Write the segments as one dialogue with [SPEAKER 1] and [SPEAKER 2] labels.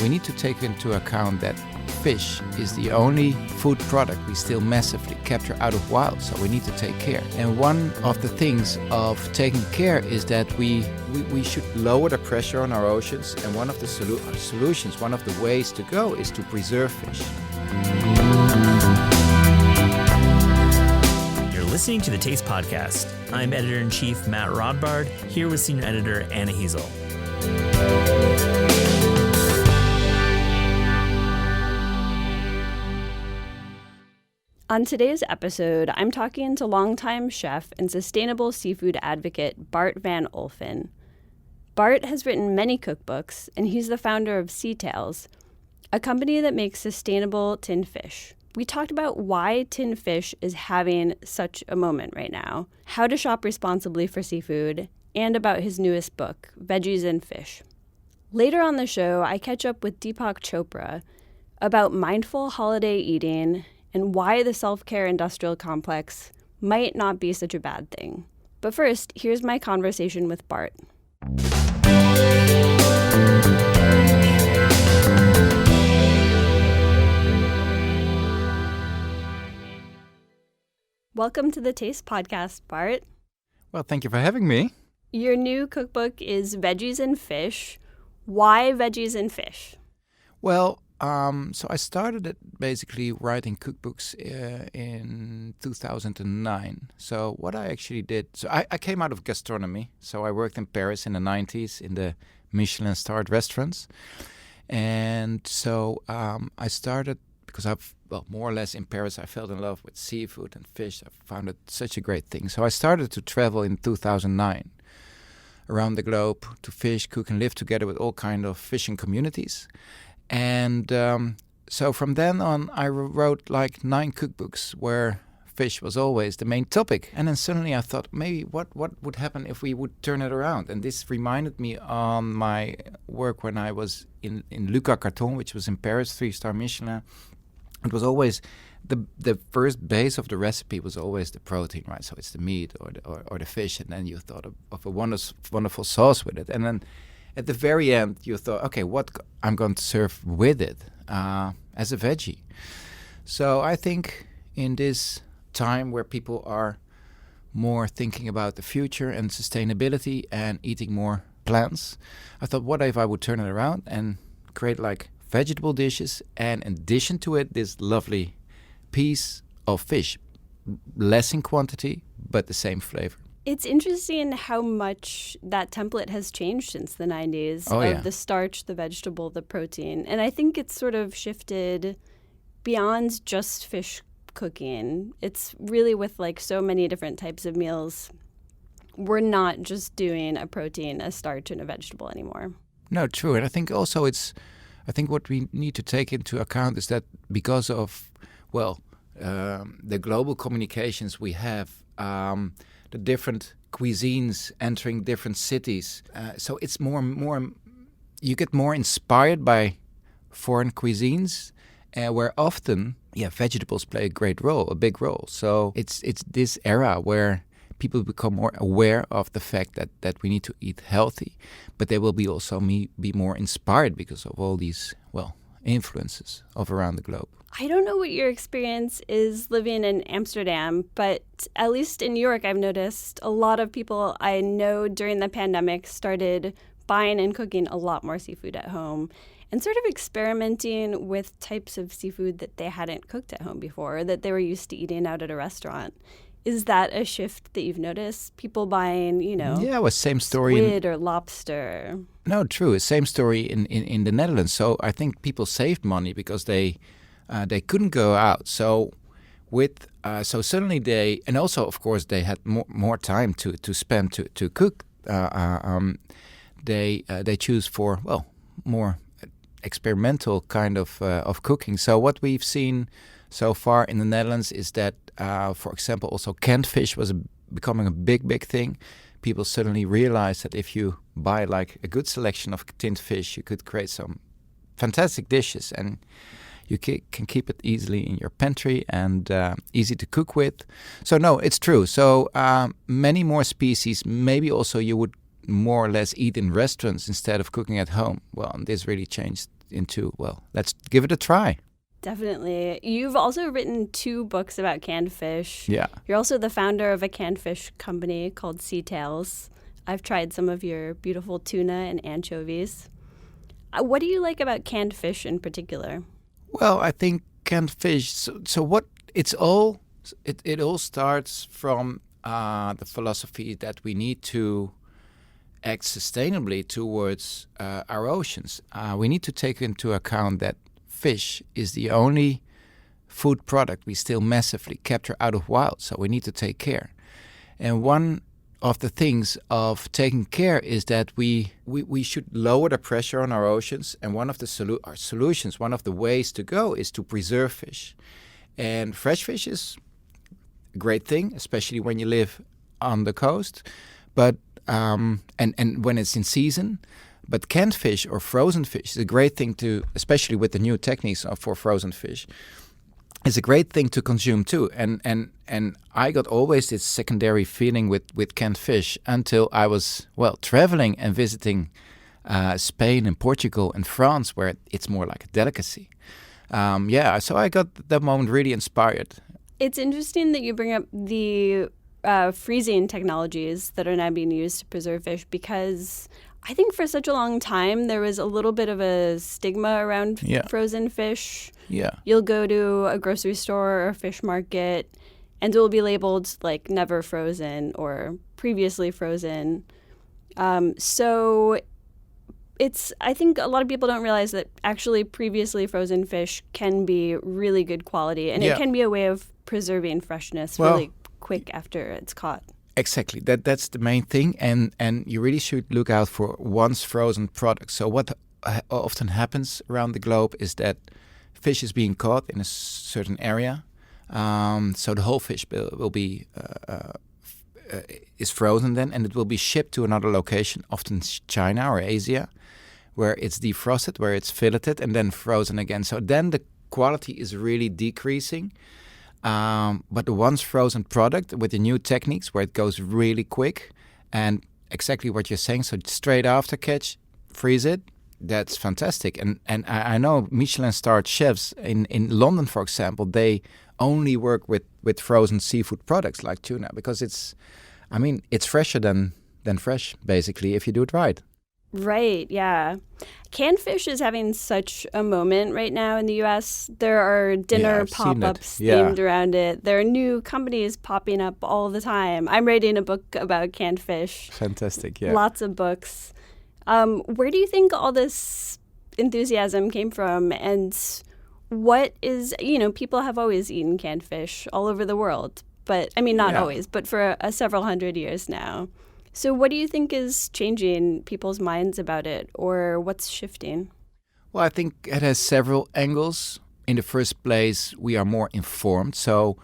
[SPEAKER 1] we need to take into account that fish is the only food product we still massively capture out of wild, so we need to take care. And one of the things of taking care is that we should lower the pressure on our oceans, and one of the solutions, one of the ways to go is to preserve fish.
[SPEAKER 2] You're listening to the Taste Podcast. I'm Editor-in-Chief Matt Rodbard, here with Senior Editor Anna Hezel.
[SPEAKER 3] On today's episode, I'm talking to longtime chef and sustainable seafood advocate Bart van Olphen. Bart has written many cookbooks, and he's the founder of Sea Tales, a company that makes sustainable tinned fish. We talked about why tinned fish is having such a moment right now, how to shop responsibly for seafood, and about his newest book, Veggies Fish. Later on the show, I catch up with Deepak Chopra about mindful holiday eating and why the self-care industrial complex might not be such a bad thing. But first, here's my conversation with Bart. Welcome to the Taste Podcast, Bart.
[SPEAKER 1] Well, thank you for having me.
[SPEAKER 3] Your new cookbook is Veggies Fish. Why Veggies Fish?
[SPEAKER 1] Well, so I started it basically writing cookbooks in 2009. So what I actually did, so I came out of gastronomy. So I worked in Paris in the 90s in the Michelin-starred restaurants. And so I started, because more or less in Paris, I fell in love with seafood and fish. I found it such a great thing. So I started to travel in 2009 around the globe to fish, cook, and live together with all kind of fishing communities. And so from then on, I wrote like 9 cookbooks where fish was always the main topic. And then suddenly I thought, maybe what would happen if we would turn it around? And this reminded me on my work when I was in Lucas Carton, which was in Paris, 3-star Michelin. It was always the first base of the recipe was always the protein, right? So it's the meat or the fish, and then you thought of a wonderful sauce with it. And then at the very end, you thought, okay, what I'm going to serve with it as a veggie. So I think in this time where people are more thinking about the future and sustainability and eating more plants, I thought, what if I would turn it around and create like vegetable dishes, and in addition to it, this lovely piece of fish, less in quantity, but the same flavor.
[SPEAKER 3] It's interesting how much that template has changed since the 90s of the starch, the vegetable, the protein. And I think it's sort of shifted beyond just fish cooking. It's really with like so many different types of meals. We're not just doing a protein, a starch, and a vegetable anymore. No,
[SPEAKER 1] true. And I think also I think what we need to take into account is that because of, the global communications we have, the different cuisines entering different cities. So it's more, you get more inspired by foreign cuisines, where often, vegetables play a big role. So it's this era where people become more aware of the fact that we need to eat healthy, but they will be also be more inspired because of all these, influences of around the globe.
[SPEAKER 3] I don't know what your experience is living in Amsterdam, but at least in New York, I've noticed a lot of people I know during the pandemic started buying and cooking a lot more seafood at home and sort of experimenting with types of seafood that they hadn't cooked at home before, or that they were used to eating out at a restaurant. Is that a shift that you've noticed? People buying,
[SPEAKER 1] same story.
[SPEAKER 3] Squid or lobster.
[SPEAKER 1] No, true. Same story in the Netherlands. So I think people saved money because they couldn't go out. So so suddenly and also of course they had more time to spend to cook. They choose for more experimental kind of cooking. So what we've seen so far in the Netherlands is that, for example, also canned fish was becoming a big thing. People suddenly realized that if you buy like a good selection of tinned fish, you could create some fantastic dishes, and you can keep it easily in your pantry and easy to cook with. So no, it's true. So many more species, maybe also you would more or less eat in restaurants instead of cooking at home. Well, and this really changed let's give it a try.
[SPEAKER 3] Definitely. You've also written 2 books about canned fish.
[SPEAKER 1] Yeah.
[SPEAKER 3] You're also the founder of a canned fish company called Sea Tales. I've tried some of your beautiful tuna and anchovies. What do you like about canned fish in particular?
[SPEAKER 1] Well, I think canned fish. So what it all starts from the philosophy that we need to act sustainably towards our oceans. We need to take into account that fish is the only food product we still massively capture out of wild, so we need to take care. And one of the things of taking care is that we should lower the pressure on our oceans, and one of the solutions, one of the ways to go is to preserve fish. And fresh fish is a great thing, especially when you live on the coast, but and when it's in season. But canned fish or frozen fish is a great thing to, especially with the new techniques for frozen fish, is a great thing to consume too. And I got always this secondary feeling with canned fish until I was, traveling and visiting Spain and Portugal and France, where it's more like a delicacy. So I got that moment really inspired.
[SPEAKER 3] It's interesting that you bring up the freezing technologies that are now being used to preserve fish, because I think for such a long time there was a little bit of a stigma around frozen fish.
[SPEAKER 1] Yeah.
[SPEAKER 3] You'll go to a grocery store or a fish market and it will be labeled like never frozen or previously frozen. So I think a lot of people don't realize that actually previously frozen fish can be really good quality, and it can be a way of preserving freshness really quick after it's caught.
[SPEAKER 1] Exactly. That's the main thing, and you really should look out for once frozen products. So what often happens around the globe is that fish is being caught in a certain area, so the whole fish will be is frozen then, and it will be shipped to another location, often China or Asia, where it's defrosted, where it's filleted, and then frozen again. So then the quality is really decreasing. But the once frozen product with the new techniques where it goes really quick and exactly what you're saying, so straight after catch, freeze it, that's fantastic. And I know Michelin-starred chefs in London, for example, they only work with frozen seafood products like tuna because it's fresher than fresh, basically, if you do it right.
[SPEAKER 3] Right, yeah. Canned fish is having such a moment right now in the U.S. There are dinner pop-ups themed around it. There are new companies popping up all the time. I'm writing a book about canned fish.
[SPEAKER 1] Fantastic, yeah.
[SPEAKER 3] Lots of books. Where do you think all this enthusiasm came from? And what is, people have always eaten canned fish all over the world. But, not always, but for several hundred years now. So what do you think is changing people's minds about it, or what's shifting?
[SPEAKER 1] Well, I think it has several angles. In the first place, we are more informed. So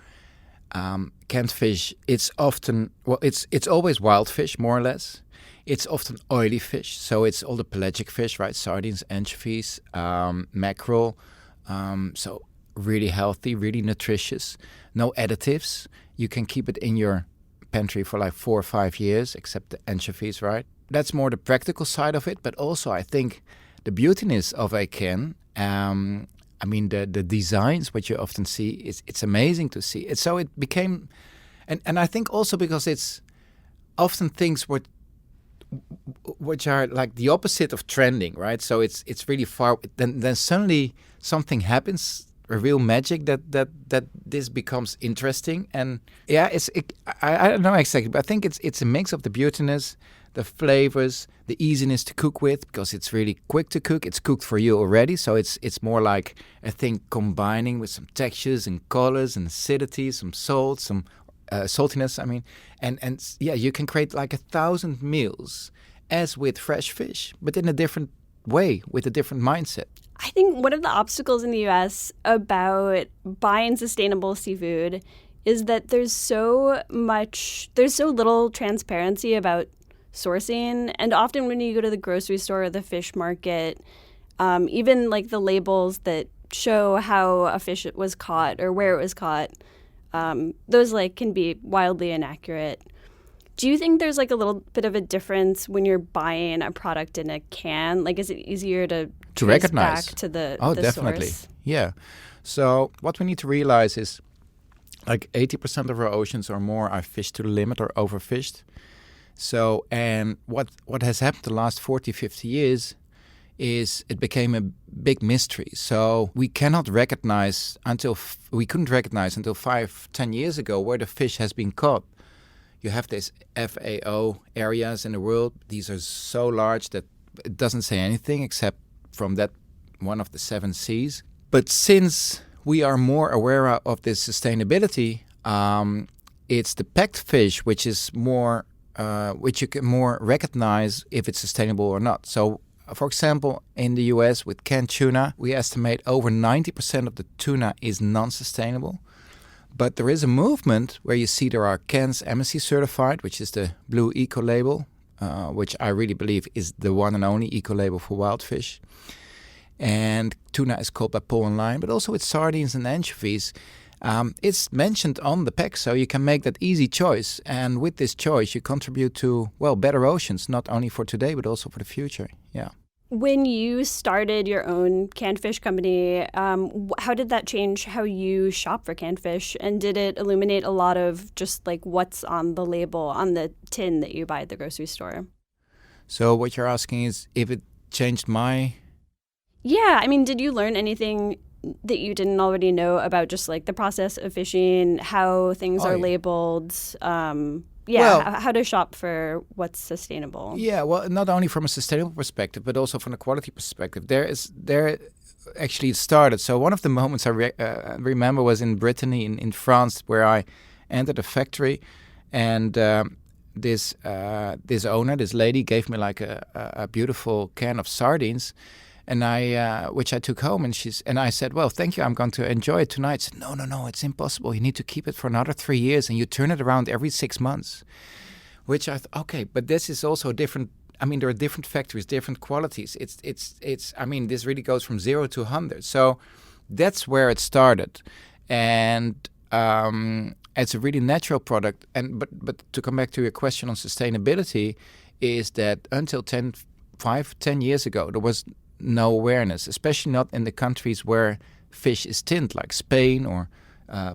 [SPEAKER 1] canned fish, it's often, it's always wild fish, more or less. It's often oily fish. So it's all the pelagic fish, right? Sardines, anchovies, mackerel. So really healthy, really nutritious. No additives. You can keep it in your pantry for like 4 or 5 years, except the anchovies, right? That's more the practical side of it, but also I think the beautiness of a can, the designs, what you often see, it's amazing to see. So it became, and I think also because it's often things which are like the opposite of trending, right? So it's really far, then suddenly something happens, a real magic that this becomes interesting. And I don't know exactly, but I think it's a mix of the beautiness, the flavors, the easiness to cook with, because it's really quick to cook. It's cooked for you already, so it's more like, I think, combining with some textures and colors and acidity, some salt, some saltiness. And you can create like 1,000 meals as with fresh fish, but in a different way, with a different mindset.
[SPEAKER 3] I think one of the obstacles in the U.S. about buying sustainable seafood is that there's so little transparency about sourcing. And often when you go to the grocery store or the fish market, even like the labels that show how a fish was caught or where it was caught, those can be wildly inaccurate. Do you think there's a little bit of a difference when you're buying a product in a can? Is it easier to
[SPEAKER 1] to recognize.
[SPEAKER 3] Back to the
[SPEAKER 1] definitely.
[SPEAKER 3] source.
[SPEAKER 1] Yeah. So what we need to realize is like 80% of our oceans or more are fished to the limit or overfished. So, and what has happened the last 40, 50 years is it became a big mystery. So we cannot recognize we couldn't recognize until 5, 10 years ago where the fish has been caught. You have these FAO areas in the world. These are so large that it doesn't say anything except from that one of the 7 seas. But since we are more aware of this sustainability, it's the packed fish which is more, which you can more recognize if it's sustainable or not. So, for example, in the US with canned tuna, we estimate over 90% of the tuna is non-sustainable. But there is a movement where you see there are cans MSC certified, which is the blue eco label, which I really believe is the one and only eco label for wild fish. And tuna is called by Paul and Line, but also with sardines and anchovies. It's mentioned on the pack, so you can make that easy choice. And with this choice, you contribute to, well, better oceans, not only for today, but also for the future. Yeah.
[SPEAKER 3] When you started your own canned fish company, how did that change how you shop for canned fish? And did it illuminate a lot of just like what's on the label, on the tin that you buy at the grocery store?
[SPEAKER 1] So what you're asking is if it changed my...
[SPEAKER 3] Yeah, I mean, did you learn anything that you didn't already know about just like the process of fishing, how things are labeled? How to shop for what's sustainable.
[SPEAKER 1] Yeah, well, not only from a sustainable perspective, but also from a quality perspective. There actually it started. So one of the moments I remember was in Brittany, in France, where I entered a factory, and this owner, this lady, gave me like a beautiful can of sardines. And which I took home, and I said, well, thank you, I'm going to enjoy it tonight. She said, no, it's impossible. You need to keep it for another 3 years, and you turn it around every 6 months. Which I thought, okay, but this is also different. I mean, there are different factories, different qualities. It's. I mean, this really goes from 0 to 100. So that's where it started, and it's a really natural product. And but to come back to your question on sustainability, is that until 10 years ago, there was no awareness, especially not in the countries where fish is tinned, like Spain or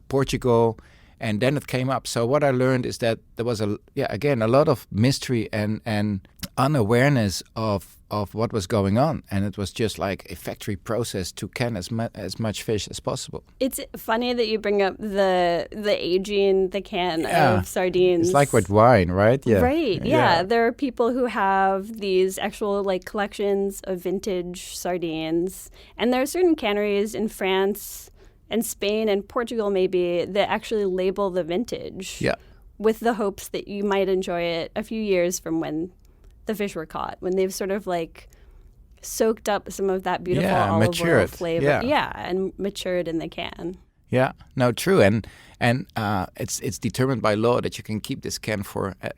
[SPEAKER 1] Portugal, and then it came up. So what I learned is that there was a lot of mystery and unawareness of what was going on, and it was just like a factory process to can as much fish as possible.
[SPEAKER 3] It's funny that you bring up the aging the can of sardines.
[SPEAKER 1] It's like with wine, right? Yeah.
[SPEAKER 3] Right. Yeah. There are people who have these actual like collections of vintage sardines, and there are certain canneries in France and Spain and Portugal maybe that actually label the vintage.
[SPEAKER 1] Yeah. With
[SPEAKER 3] the hopes that you might enjoy it a few years from when the fish were caught, when they've sort of like soaked up some of that beautiful olive oil flavor. Yeah, and matured in the can.
[SPEAKER 1] Yeah, no, true. And it's determined by law that you can keep this can for at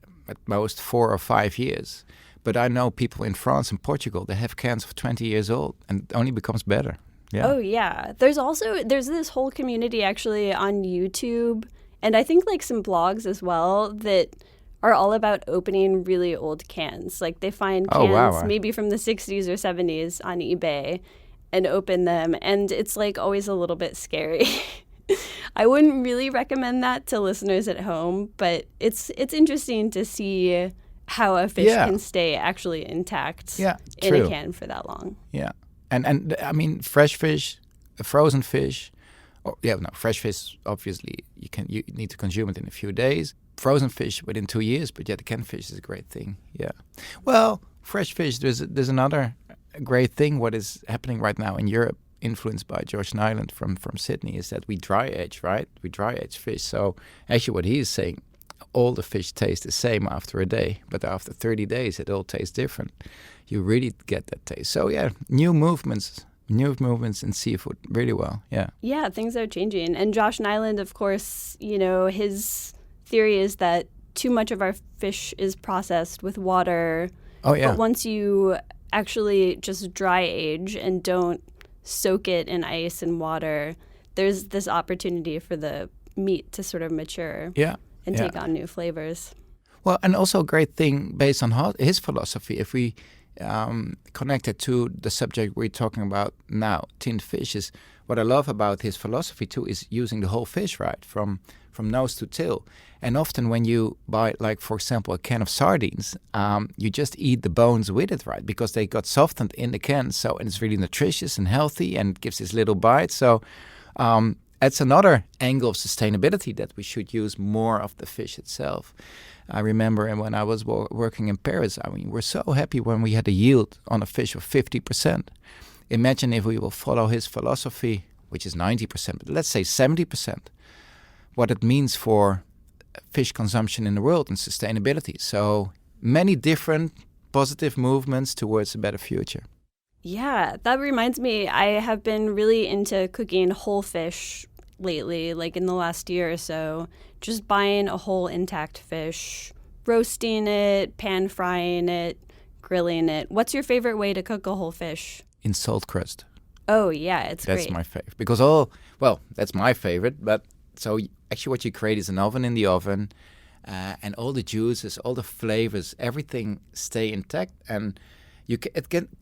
[SPEAKER 1] most 4 or 5 years. But I know people in France and Portugal, they have cans of 20 years old, and it only becomes better. Yeah.
[SPEAKER 3] Oh, yeah. There's this whole community actually on YouTube, and I think like some blogs as well, that are all about opening really old cans. Like they find cans maybe from the 60s or 70s on eBay and open them, and it's like always a little bit scary. I wouldn't really recommend that to listeners at home, but it's interesting to see how a fish can stay actually intact in a can for that long.
[SPEAKER 1] Yeah. And I mean, fresh fish, frozen fish, fresh fish, obviously, you need to consume it in a few days. Frozen fish within 2 years, but the canned fish is a great thing. Yeah. Well, fresh fish, there's another great thing. What is happening right now in Europe, influenced by George Nyland from Sydney, is that we dry age, right? We dry age fish. So actually what he is saying, all the fish taste the same after a day, but after 30 days, it all tastes different. You really get that taste. So yeah, new movements in seafood really well. Yeah,
[SPEAKER 3] things are changing. And Josh Nyland, of course, his theory is that too much of our fish is processed with water. But once you actually just dry age and don't soak it in ice and water, there's this opportunity for the meat to sort of mature and take on new flavors.
[SPEAKER 1] Well, and also a great thing based on his philosophy, if we connected to the subject we're talking about now, tinned fish, is what I love about his philosophy too is using the whole fish, right, from nose to tail. And often when you buy, like for example, a can of sardines, you just eat the bones with it, right, because they got softened in the can. So and it's really nutritious and healthy and gives this little bite. So that's another angle of sustainability, that we should use more of the fish itself. I remember when I was working in Paris, I mean, we're so happy when we had a yield on a fish of 50%. Imagine if we will follow his philosophy, which is 90%, but let's say 70%, what it means for fish consumption in the world and sustainability. So many different positive movements towards a better future.
[SPEAKER 3] Yeah, that reminds me, I have been really into cooking whole fish lately, like in the last year or so. Just buying a whole intact fish, roasting it, pan frying it, grilling it. What's your favorite way to cook a whole fish?
[SPEAKER 1] In salt crust.
[SPEAKER 3] Oh, yeah, it's
[SPEAKER 1] That's
[SPEAKER 3] great.
[SPEAKER 1] my favorite. Because that's my favorite. But so actually what you create is an oven in the oven, and all the juices, all the flavors, everything stay intact. And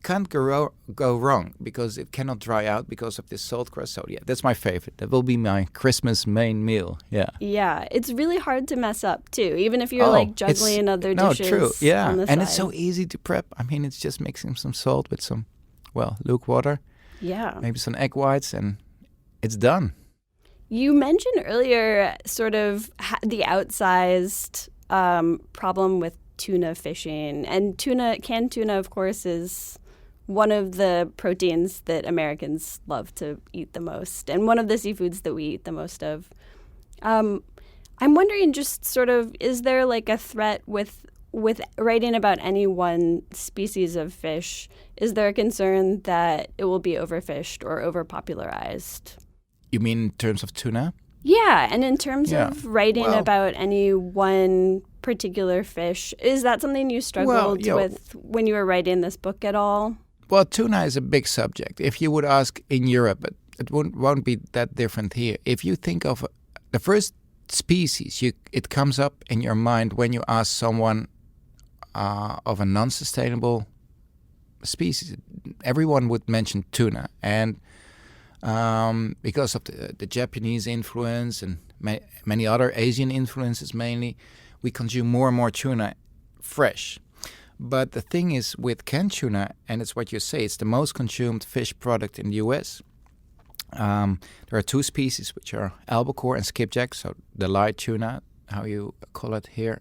[SPEAKER 1] can't go wrong, because it cannot dry out because of this salt crust. So yeah, that's my favorite. That will be my Christmas main meal. Yeah.
[SPEAKER 3] Yeah, it's really hard to mess up too, even if you're like juggling other dishes.
[SPEAKER 1] No, true. Yeah,
[SPEAKER 3] on the
[SPEAKER 1] and
[SPEAKER 3] side.
[SPEAKER 1] it's so easy to prep. I mean, it's just mixing some salt with some, luke water.
[SPEAKER 3] Yeah.
[SPEAKER 1] Maybe some egg whites, and it's done.
[SPEAKER 3] You mentioned earlier sort of the outsized problem with tuna fishing. And canned tuna, of course, is one of the proteins that Americans love to eat the most, and one of the seafoods that we eat the most of. I'm wondering, just sort of, is there like a threat with writing about any one species of fish? Is there a concern that it will be overfished or overpopularized?
[SPEAKER 1] You mean in terms of tuna?
[SPEAKER 3] Yeah, and in terms of writing about any one particular fish, is that something you struggled with when you were writing this book at all?
[SPEAKER 1] Well, tuna is a big subject. If you would ask in Europe, it won't be that different here. If you think of the first species, it comes up in your mind when you ask someone of a non-sustainable species. Everyone would mention tuna, and because of the Japanese influence and many other Asian influences mainly, we consume more and more tuna fresh. But the thing is with canned tuna, and it's what you say, it's the most consumed fish product in the US. There are two species, which are albacore and skipjack, so the light tuna, how you call it here.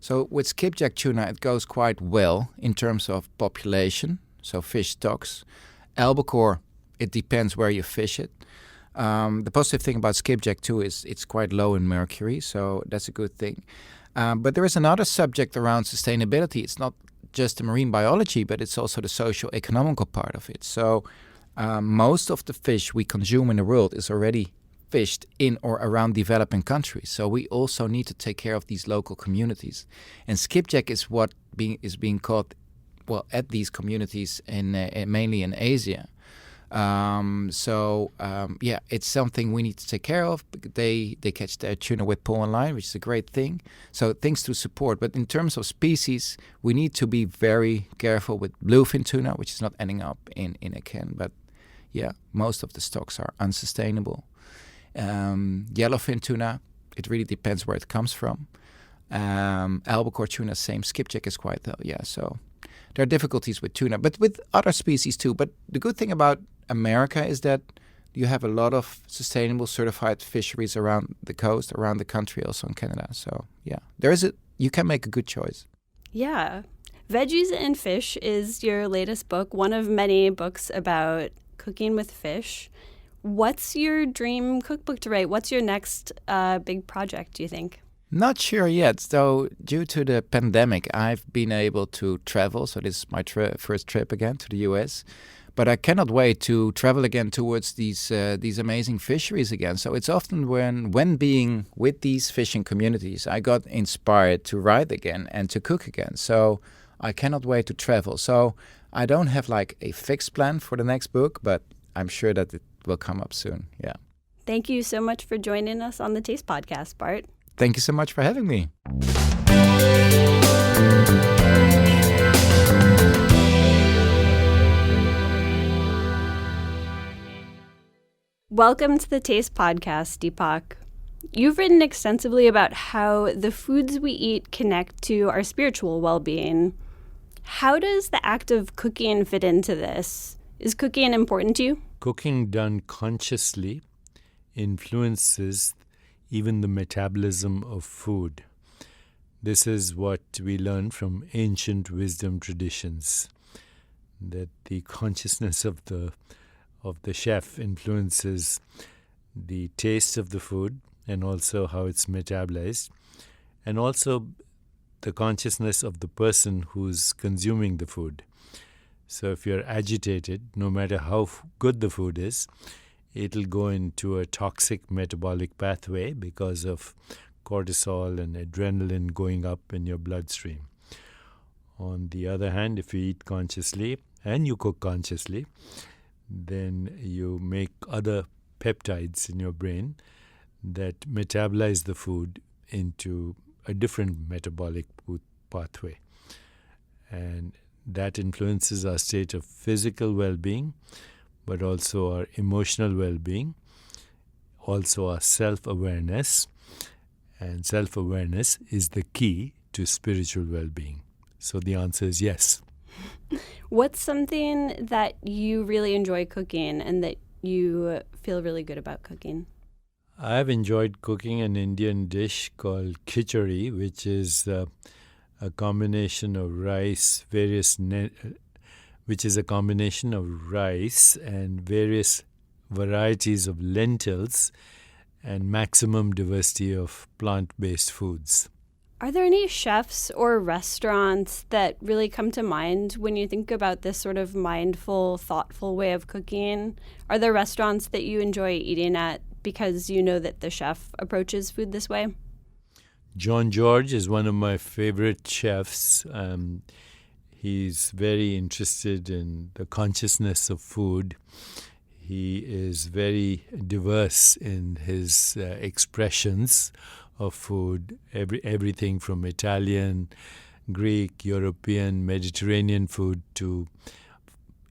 [SPEAKER 1] So with skipjack tuna, it goes quite well in terms of population, so fish stocks. Albacore, it depends where you fish it. The positive thing about skipjack too is it's quite low in mercury, so that's a good thing. But there is another subject around sustainability. It's not just the marine biology, but it's also the socio-economical part of it. So most of the fish we consume in the world is already fished in or around developing countries. So we also need to take care of these local communities. And skipjack is what is being caught, at these communities mainly in Asia. It's something we need to take care of. They catch their tuna with pole and line, which is a great thing. So things to support. But in terms of species, we need to be very careful with bluefin tuna, which is not ending up in a can. But most of the stocks are unsustainable. Yellowfin tuna, it really depends where it comes from. Albacore tuna, same. Skipjack is quite low. So there are difficulties with tuna, but with other species too. But the good thing about America is that you have a lot of sustainable certified fisheries around the coast, around the country, also in Canada. So you can make a good choice.
[SPEAKER 3] Yeah. Veggies and Fish is your latest book, one of many books about cooking with fish. What's your dream cookbook to write? What's your next big project, do you think?
[SPEAKER 1] Not sure yet. So due to the pandemic, I've been able to travel. So this is my first trip again to the US. But I cannot wait to travel again towards these amazing fisheries again. So it's often when being with these fishing communities, I got inspired to write again and to cook again. So I cannot wait to travel. So I don't have like a fixed plan for the next book, but I'm sure that it will come up soon. Yeah.
[SPEAKER 3] Thank you so much for joining us on the Taste Podcast, Bart.
[SPEAKER 1] Thank you so much for having me.
[SPEAKER 3] Welcome to the Taste Podcast, Deepak. You've written extensively about how the foods we eat connect to our spiritual well-being. How does the act of cooking fit into this? Is cooking important to you?
[SPEAKER 4] Cooking done consciously influences even the metabolism of food. This is what we learn from ancient wisdom traditions, that the consciousness of the chef influences the taste of the food and also how it's metabolized, and also the consciousness of the person who's consuming the food. So if you're agitated, no matter how good the food is, it'll go into a toxic metabolic pathway because of cortisol and adrenaline going up in your bloodstream. On the other hand, if you eat consciously and you cook consciously, then you make other peptides in your brain that metabolize the food into a different metabolic pathway. And that influences our state of physical well-being, but also our emotional well-being, also our self-awareness. And self-awareness is the key to spiritual well-being. So the answer is yes.
[SPEAKER 3] What's something that you really enjoy cooking and that you feel really good about cooking?
[SPEAKER 4] I've enjoyed cooking an Indian dish called khichdi, which is a combination of rice, which is a combination of rice and various varieties of lentils and maximum diversity of plant-based foods.
[SPEAKER 3] Are there any chefs or restaurants that really come to mind when you think about this sort of mindful, thoughtful way of cooking? Are there restaurants that you enjoy eating at because you know that the chef approaches food this way?
[SPEAKER 4] John George is one of my favorite chefs. He's very interested in the consciousness of food. He is very diverse in his expressions of food, everything from Italian, Greek, European, Mediterranean food to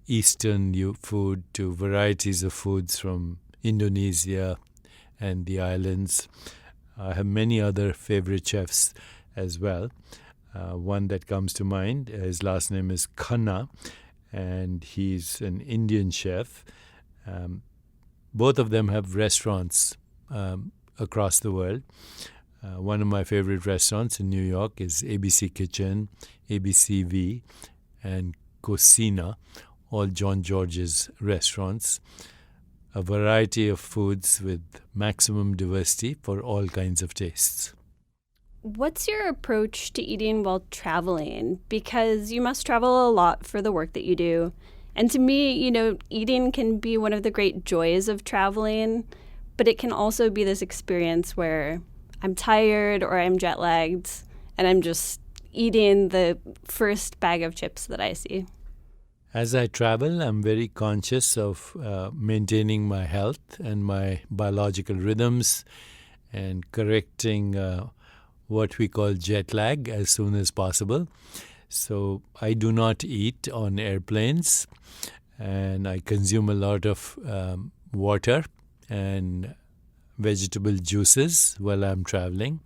[SPEAKER 4] Eastern food to varieties of foods from Indonesia and the islands. I have many other favorite chefs as well. One that comes to mind, his last name is Khanna, and he's an Indian chef. Both of them have restaurants across the world. One of my favorite restaurants in New York is ABC Kitchen, ABCV, and Cocina, all John George's restaurants. A variety of foods with maximum diversity for all kinds of tastes.
[SPEAKER 3] What's your approach to eating while traveling? Because you must travel a lot for the work that you do. And to me, eating can be one of the great joys of traveling, but it can also be this experience where I'm tired or I'm jet lagged and I'm just eating the first bag of chips that I see.
[SPEAKER 4] As I travel, I'm very conscious of maintaining my health and my biological rhythms and correcting what we call jet lag as soon as possible. So I do not eat on airplanes, and I consume a lot of water and vegetable juices while I'm traveling.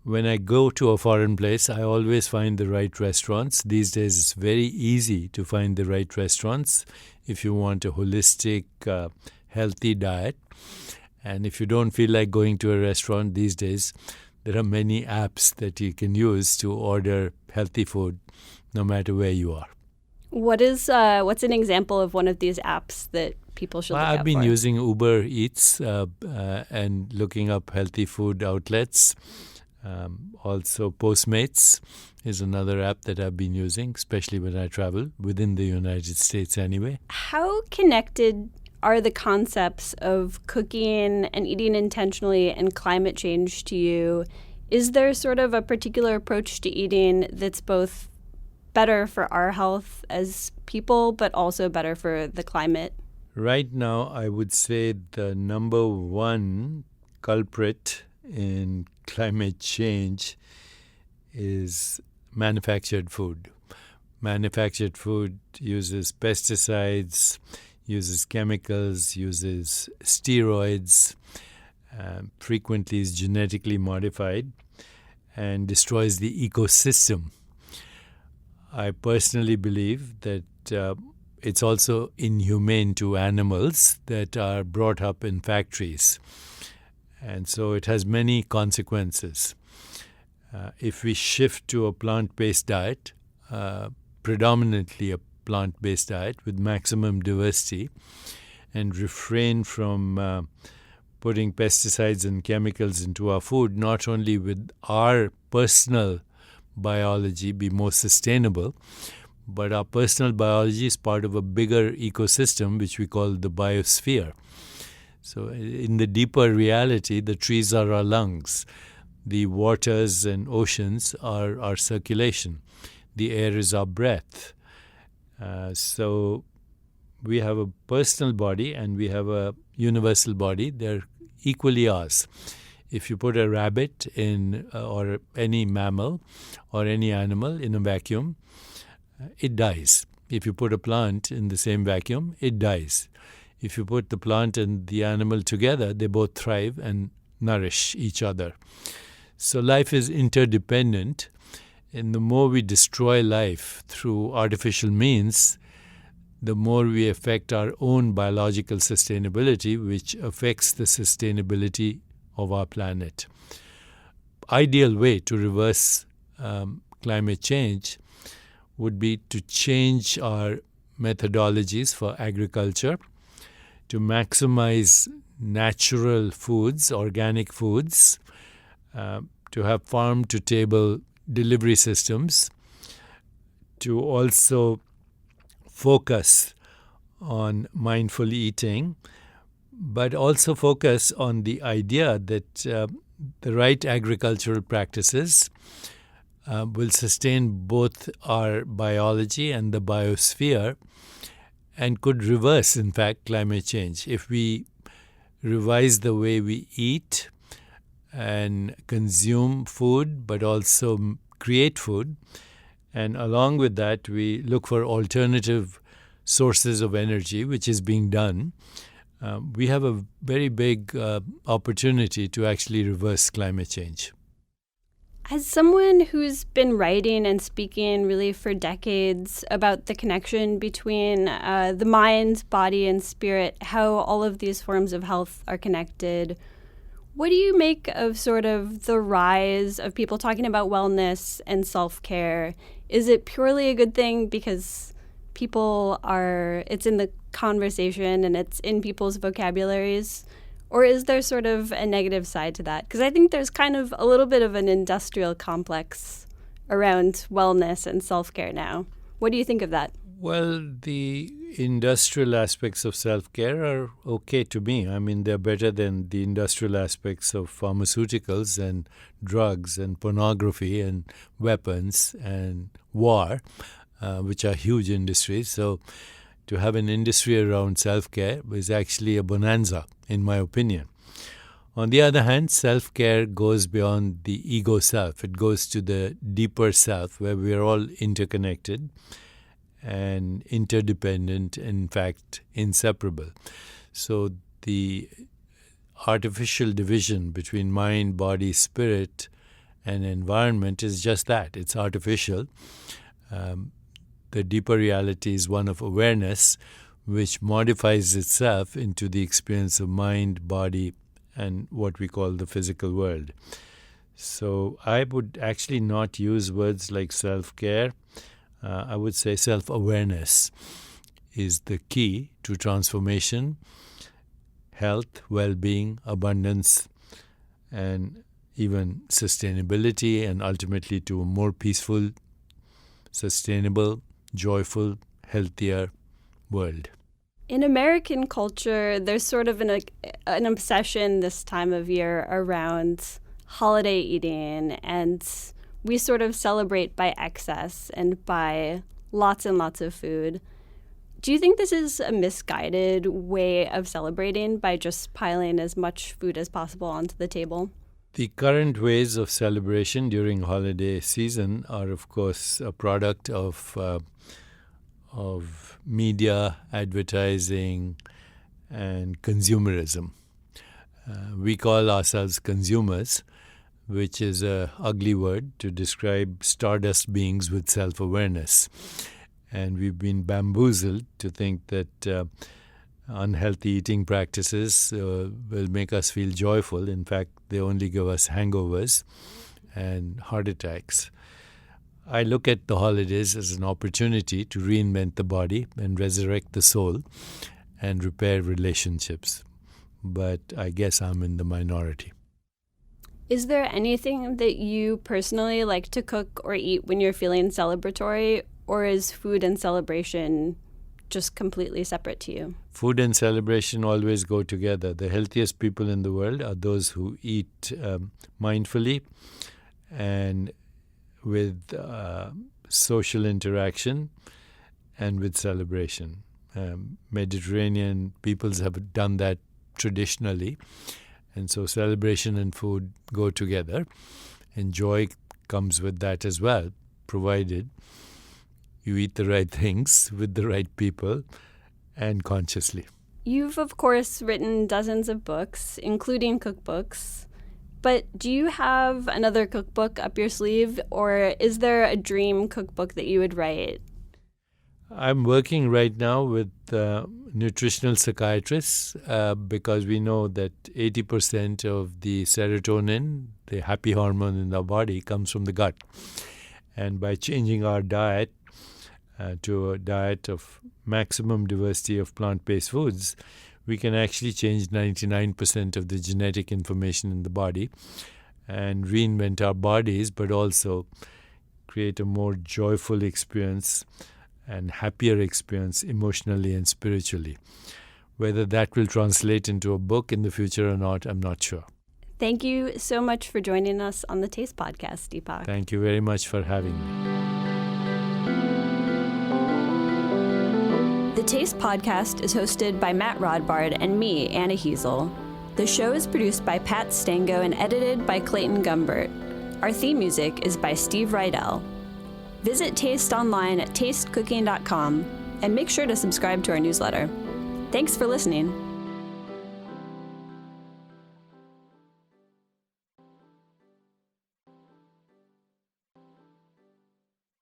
[SPEAKER 4] When I go to a foreign place, I always find the right restaurants. These days, it's very easy to find the right restaurants if you want a holistic, healthy diet. And if you don't feel like going to a restaurant these days, there are many apps that you can use to order healthy food no matter where you are.
[SPEAKER 3] What's an example of one of these apps that people should look out for?
[SPEAKER 4] I've been using Uber Eats and looking up healthy food outlets. Also, Postmates is another app that I've been using, especially when I travel within the United States anyway.
[SPEAKER 3] How connected are the concepts of cooking and eating intentionally and climate change to you? Is there sort of a particular approach to eating that's both better for our health as people, but also better for the climate?
[SPEAKER 4] Right now, I would say the number one culprit in climate change is manufactured food. Manufactured food uses pesticides, uses chemicals, uses steroids, frequently is genetically modified, and destroys the ecosystem. I personally believe that it's also inhumane to animals that are brought up in factories. And so it has many consequences. If we shift to a plant-based diet, predominantly a plant-based diet with maximum diversity, and refrain from putting pesticides and chemicals into our food, not only with our personal biology be more sustainable, but our personal biology is part of a bigger ecosystem which we call the biosphere. So in the deeper reality, the trees are our lungs. The waters and oceans are our circulation. The air is our breath. So we have a personal body and we have a universal body. They're equally ours. If you put a rabbit in or any mammal or any animal in a vacuum, it dies. If you put a plant in the same vacuum, it dies. If you put the plant and the animal together, they both thrive and nourish each other. So life is interdependent, and the more we destroy life through artificial means, the more we affect our own biological sustainability, which affects the sustainability of our planet. Ideal way to reverse climate change would be to change our methodologies for agriculture, to maximize natural foods, organic foods, to have farm-to-table delivery systems, to also focus on mindful eating, but also focus on the idea that the right agricultural practices will sustain both our biology and the biosphere and could reverse, in fact, climate change. If we revise the way we eat and consume food, but also create food, and along with that, we look for alternative sources of energy, which is being done, we have a very big opportunity to actually reverse climate change.
[SPEAKER 3] As someone who's been writing and speaking really for decades about the connection between the mind, body, and spirit, how all of these forms of health are connected, what do you make of sort of the rise of people talking about wellness and self-care? Is it purely a good thing because it's in the conversation and it's in people's vocabularies? Or is there sort of a negative side to that? Because I think there's kind of a little bit of an industrial complex around wellness and self-care now. What do you think of that?
[SPEAKER 4] Well, the industrial aspects of self-care are okay to me. I mean, they're better than the industrial aspects of pharmaceuticals and drugs and pornography and weapons and war, which are huge industries. So to have an industry around self-care is actually a bonanza, in my opinion. On the other hand, self-care goes beyond the ego self. It goes to the deeper self, where we are all interconnected and interdependent, in fact, inseparable. So the artificial division between mind, body, spirit, and environment is just that. It's artificial. The deeper reality is one of awareness, which modifies itself into the experience of mind, body, and what we call the physical world. So I would actually not use words like self-care. I would say self-awareness is the key to transformation, health, well-being, abundance, and even sustainability, and ultimately to a more peaceful, sustainable, joyful, healthier world.
[SPEAKER 3] In American culture, there's sort of an obsession this time of year around holiday eating, and we sort of celebrate by excess and by lots and lots of food. Do you think this is a misguided way of celebrating by just piling as much food as possible onto the table?
[SPEAKER 4] The current ways of celebration during holiday season are, of course, a product of of media, advertising, and consumerism. We call ourselves consumers, which is an ugly word to describe stardust beings with self-awareness. And we've been bamboozled to think that unhealthy eating practices will make us feel joyful. In fact, they only give us hangovers and heart attacks. I look at the holidays as an opportunity to reinvent the body and resurrect the soul and repair relationships. But I guess I'm in the minority.
[SPEAKER 3] Is there anything that you personally like to cook or eat when you're feeling celebratory, or is food and celebration just completely separate to you?
[SPEAKER 4] Food and celebration always go together. The healthiest people in the world are those who eat mindfully and with social interaction and with celebration. Mediterranean peoples have done that traditionally, and so celebration and food go together, and joy comes with that as well, provided you eat the right things with the right people and consciously.
[SPEAKER 3] You've, of course, written dozens of books, including cookbooks. But do you have another cookbook up your sleeve, or is there a dream cookbook that you would write?
[SPEAKER 4] I'm working right now with nutritional psychiatrists because we know that 80% of the serotonin, the happy hormone in our body, comes from the gut. And by changing our diet to a diet of maximum diversity of plant-based foods, we can actually change 99% of the genetic information in the body and reinvent our bodies, but also create a more joyful experience and happier experience emotionally and spiritually. Whether that will translate into a book in the future or not, I'm not sure.
[SPEAKER 3] Thank you so much for joining us on the Taste Podcast, Deepak.
[SPEAKER 4] Thank you very much for having me.
[SPEAKER 3] The Taste Podcast is hosted by Matt Rodbard and me, Anna Heasel. The show is produced by Pat Stango and edited by Clayton Gumbert. Our theme music is by Steve Rydell. Visit Taste online at tastecooking.com and make sure to subscribe to our newsletter. Thanks for listening.